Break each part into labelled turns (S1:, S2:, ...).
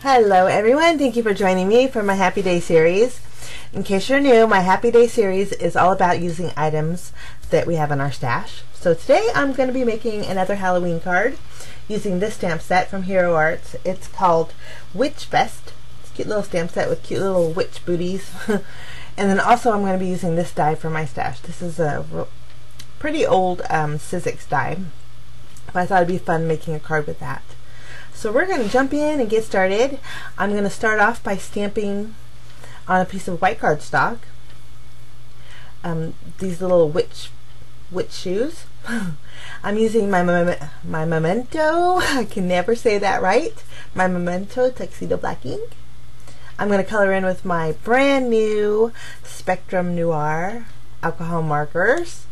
S1: Hello everyone, thank you for joining me for my Happy Day series. In case you're new, my Happy Day series is all about using items that we have in our stash. So today I'm going to be making another Halloween card using this stamp set from Hero Arts. It's called Witch Fest. It's a cute little stamp set with cute little witch booties. And then also I'm going to be using this die for my stash. This is a pretty old C&CT die, but I thought it'd be fun making a card with that. So we're going to jump in and get started. I'm going to start off by stamping on a piece of white cardstock these little witch shoes. I'm using my Memento, I can never say that right, my Memento Tuxedo Black ink. I'm going to color in with my brand new Spectrum Noir alcohol markers.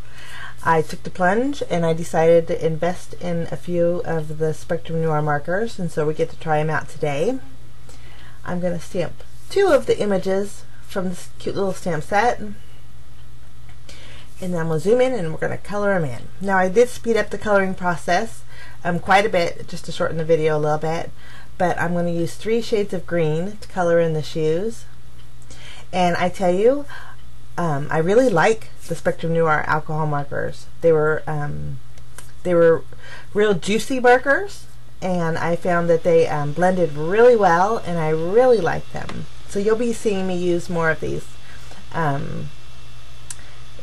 S1: I took the plunge and I decided to invest in a few of the Spectrum Noir markers, and so we get to try them out today. I'm going to stamp two of the images from this cute little stamp set, and then I'm going to zoom in and we're going to color them in. Now I did speed up the coloring process quite a bit just to shorten the video a little bit, but I'm going to use 3 shades of green to color in the shoes. And I tell you, I really like the Spectrum Noir alcohol markers. They were real juicy markers, and I found that they blended really well, and I really like them. So you'll be seeing me use more of these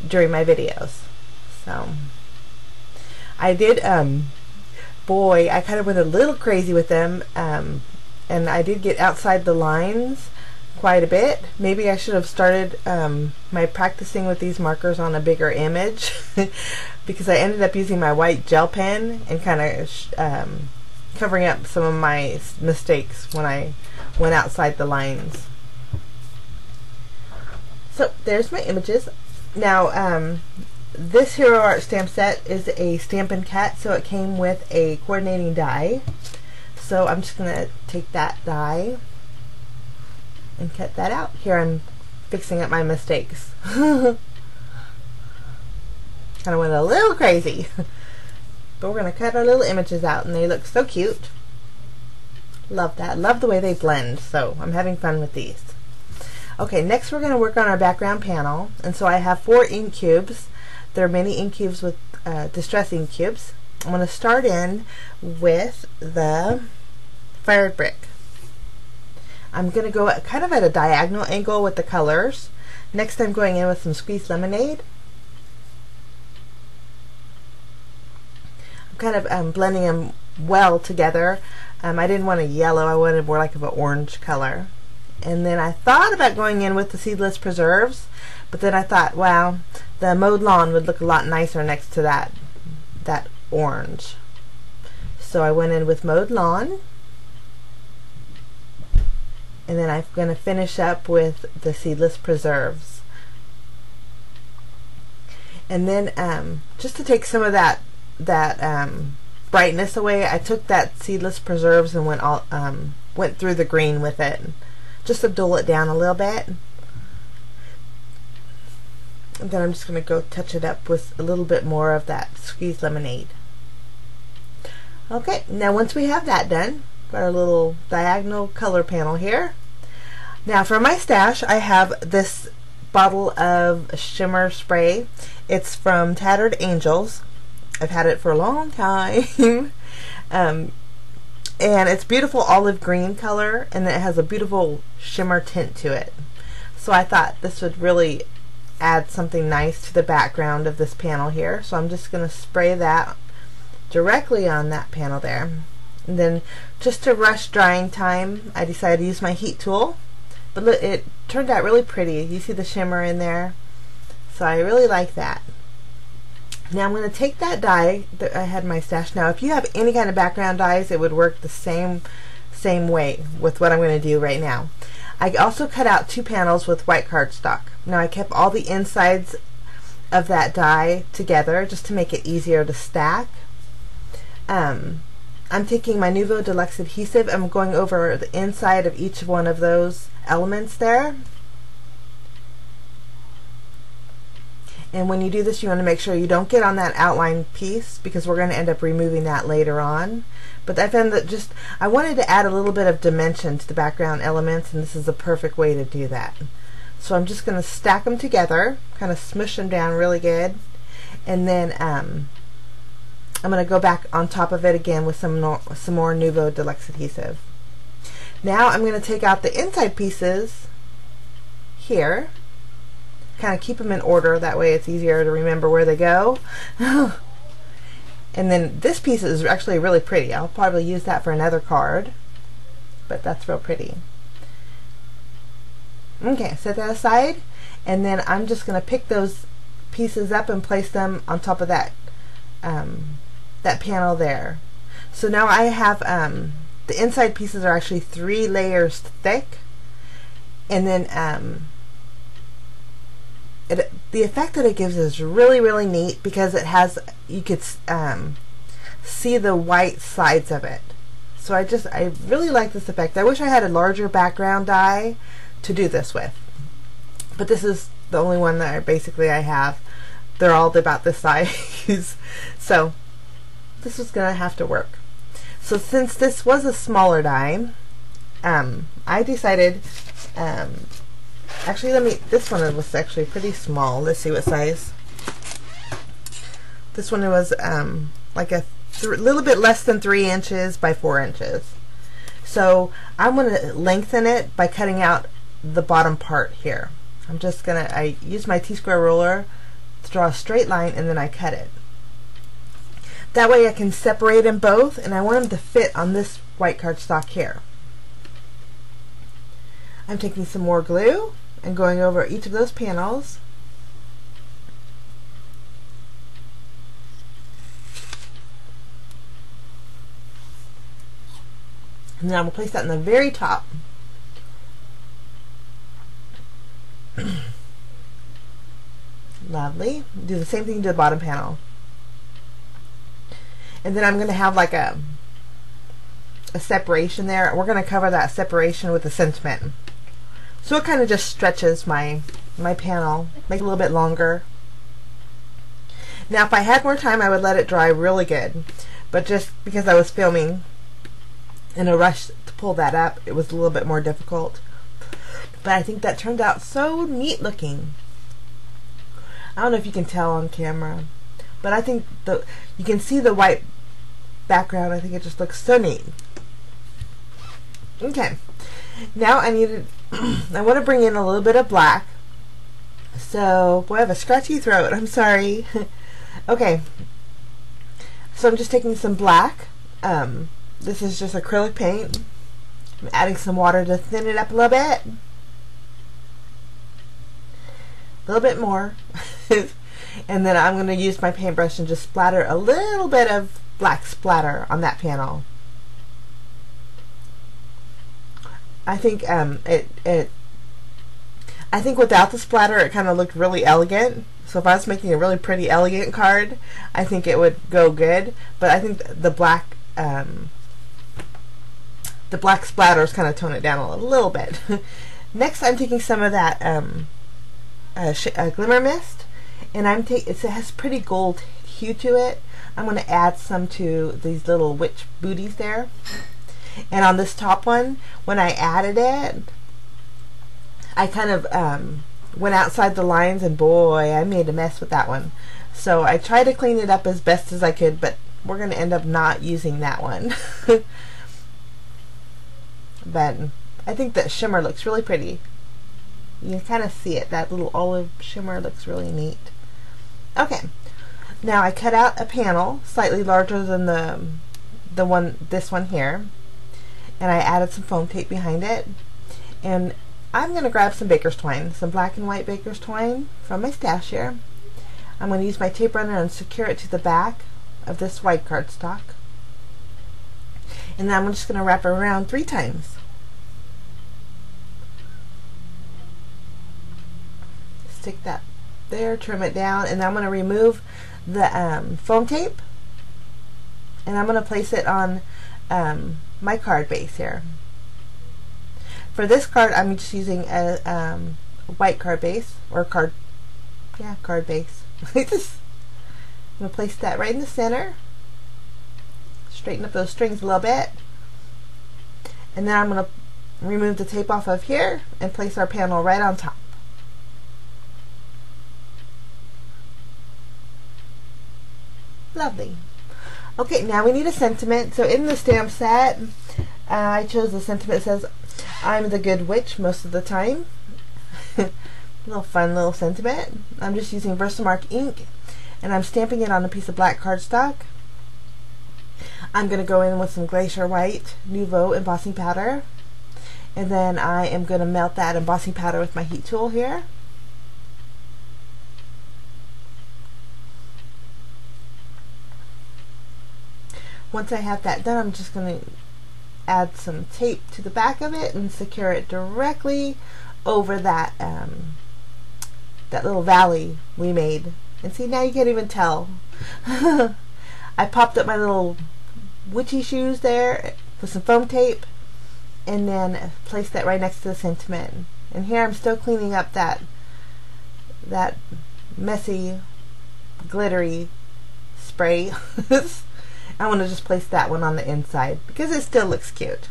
S1: during my videos. So I did, boy, I kind of went a little crazy with them, and I did get outside the lines quite a bit. Maybe I should have started my practicing with these markers on a bigger image because I ended up using my white gel pen and kind of covering up some of my mistakes when I went outside the lines. So there's my images. Now this Hero Art stamp set is a Stampin' Cut, so it came with a coordinating die. So I'm just going to take that die and cut that out. Here I'm fixing up my mistakes. Kind of went a little crazy. But we're going to cut our little images out, and they look so cute. Love that. Love the way they blend, so I'm having fun with these. Okay, next we're going to work on our background panel, and so I have 4 ink cubes. There are many ink cubes with distress ink cubes. I'm going to start in with the fired brick. I'm going to go kind of at a diagonal angle with the colors. Next I'm going in with some squeezed lemonade. I'm kind of blending them well together. I didn't want a yellow, I wanted more like of an orange color. And then I thought about going in with the seedless preserves, but then I thought, wow, the mowed lawn would look a lot nicer next to that orange. So I went in with mowed lawn. And then I'm going to finish up with the seedless preserves. And then just to take some of that brightness away, I took that seedless preserves and went through the green with it, just to dull it down a little bit. And then I'm just going to go touch it up with a little bit more of that squeezed lemonade. Okay, now once we have that done, got our little diagonal color panel here. Now for my stash, I have this bottle of shimmer spray. It's from Tattered Angels. I've had it for a long time. And it's beautiful olive green color, and it has a beautiful shimmer tint to it. So I thought this would really add something nice to the background of this panel here. So I'm just going to spray that directly on that panel there. And then just to rush drying time, I decided to use my heat tool. But look, it turned out really pretty. You see the shimmer in there? So I really like that. Now I'm going to take that die that I had in my stash. Now if you have any kind of background dies, it would work the same way with what I'm going to do right now. I also cut out 2 panels with white cardstock. Now I kept all the insides of that die together just to make it easier to stack. I'm taking my Nuvo Deluxe adhesive. I'm going over the inside of each one of those elements there. And when you do this, you want to make sure you don't get on that outline piece, because we're going to end up removing that later on. But I found that I wanted to add a little bit of dimension to the background elements, and this is the perfect way to do that. So I'm just going to stack them together, kind of smush them down really good, and then I'm going to go back on top of it again with some more Nuvo Deluxe adhesive. Now I'm going to take out the inside pieces here, kind of keep them in order, that way it's easier to remember where they go. And then this piece is actually really pretty. I'll probably use that for another card, but that's real pretty. Okay, set that aside, and then I'm just going to pick those pieces up and place them on top of that that panel there. So now I have the inside pieces are actually 3 layers thick, and then the effect that it gives is really, really neat, because it has, you could see the white sides of it. So I really like this effect. I wish I had a larger background die to do this with, but this is the only one that I have. They're all about this size. So this was gonna have to work. So since this was a smaller die, I decided actually, this one was actually pretty small. Let's see what size. This one was like a little bit less than 3 inches by 4 inches. So I'm going to lengthen it by cutting out the bottom part here. I use my T-square ruler to draw a straight line, and then I cut it. That way I can separate them both, and I want them to fit on this white cardstock here. I'm taking some more glue and going over each of those panels. And then I'm going to place that in the very top. Lovely. Do the same thing to the bottom panel. And then I'm going to have like a separation there. We're going to cover that separation with a sentiment. So it kind of just stretches my panel, make it a little bit longer. Now if I had more time, I would let it dry really good, but just because I was filming in a rush to pull that up, it was a little bit more difficult. But I think that turned out so neat looking. I don't know if you can tell on camera, but I think you can see the white background. I think it just looks so neat. Okay, now I want to bring in a little bit of black. So, boy, I have a scratchy throat. I'm sorry. Okay, so I'm just taking some black. This is just acrylic paint. I'm adding some water to thin it up a little bit. A little bit more. And then I'm going to use my paintbrush and just splatter a little bit of black splatter on that panel. I think I think without the splatter it kind of looked really elegant. So if I was making a really pretty elegant card, I think it would go good. But I think the black splatters kind of tone it down a little bit. Next, I'm taking some of that glimmer mist, and it has pretty gold hue to it. I'm going to add some to these little witch booties there. And on this top one, when I added it, I kind of went outside the lines, and boy, I made a mess with that one. So I tried to clean it up as best as I could, but we're going to end up not using that one. But I think that shimmer looks really pretty. You can kind of see it. That little olive shimmer looks really neat. Okay, now I cut out a panel slightly larger than this one here, and I added some foam tape behind it. And I'm going to grab some baker's twine, some black and white baker's twine from my stash here. I'm going to use my tape runner and secure it to the back of this white cardstock. And then I'm just going to wrap it around 3 times. Stick that there, trim it down, and I'm going to remove the foam tape, and I'm going to place it on my card base here. For this card, I'm just using a white card base, or Yeah, card base. I'm going to place that right in the center. Straighten up those strings a little bit. And then I'm going to remove the tape off of here and place our panel right on top. Lovely. Okay, now we need a sentiment. So in the stamp set, I chose the sentiment that says, "I'm the good witch most of the time." Little fun little sentiment. I'm just using Versamark ink, and I'm stamping it on a piece of black cardstock. I'm going to go in with some Glacier White Nouveau embossing powder, and then I am going to melt that embossing powder with my heat tool here. Once I have that done, I'm just going to add some tape to the back of it and secure it directly over that that little valley we made. And see, now you can't even tell. I popped up my little witchy shoes there with some foam tape, and then placed that right next to the sentiment. And here I'm still cleaning up that messy, glittery spray. I want to just place that one on the inside because it still looks cute.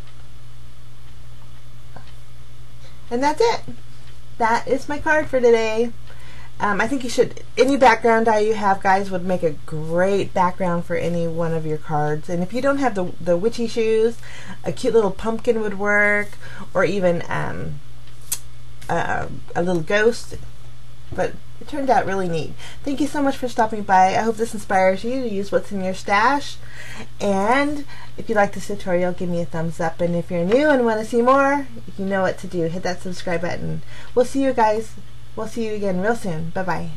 S1: And that's it. That is my card for today. I think you should, any background dye you have, guys, would make a great background for any one of your cards. And if you don't have the witchy shoes, a cute little pumpkin would work, or even a little ghost. But it turned out really neat. Thank you so much for stopping by. I hope this inspires you to use what's in your stash. And if you like this tutorial, give me a thumbs up. And if you're new and want to see more, you know what to do. Hit that subscribe button. We'll see you guys. We'll see you again real soon. Bye-bye.